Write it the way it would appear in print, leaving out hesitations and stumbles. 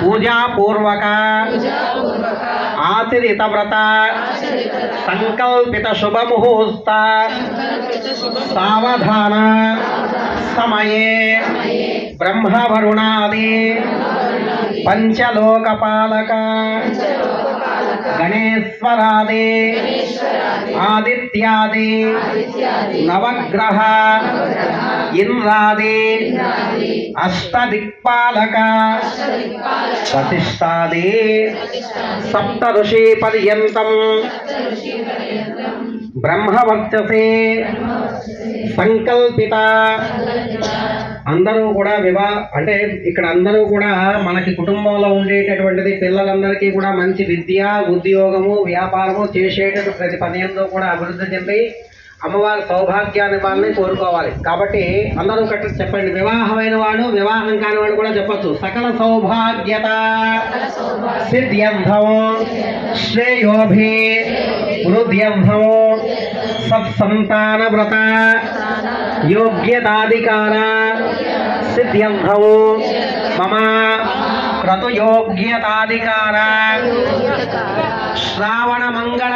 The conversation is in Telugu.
పూజాపూర్వక ఆచరిత వ్రత సంకల్పిత శుభముహూర్త సావధాన సమయే బ్రహ్మవరుణాది పంచలోకపాలక గణేశ్వరాది ఆదిత్యాది నవగ్రహ ఇంద్రాది అష్టదిక్పాలక వశిష్ఠాది సప్త ఋషి పర్యంతం బ్రహ్మవర్చసే సంకల్పిత. అందరూ కూడా అంటే ఇక్కడ అందరూ కూడా మనకి కుటుంబంలో ఉండేటటువంటిది పిల్లలందరికీ కూడా మంచి విద్య ఉద్యోగము వ్యాపారము చేసేటటువంటి ప్రతి పనిలో కూడా అభివృద్ధి చెంది అమ్మవారి సౌభాగ్యాన్ని వాళ్ళని కోరుకోవాలి. కాబట్టి అందరూ కరెక్ట్ చెప్పండి. వివాహమైన వాడు వివాహం కాని వాడు కూడా చెప్పచ్చు. సకల సౌభాగ్యత సిద్ధ్యర్థం శ్రేయోభి వృద్ధ్యర్థం సత్సంతాన వ్రత యోగ్యతాధికార సిద్ధ్యర్థం మమ క్రతుయోగ్యతాధికార శ్రావణ మంగళ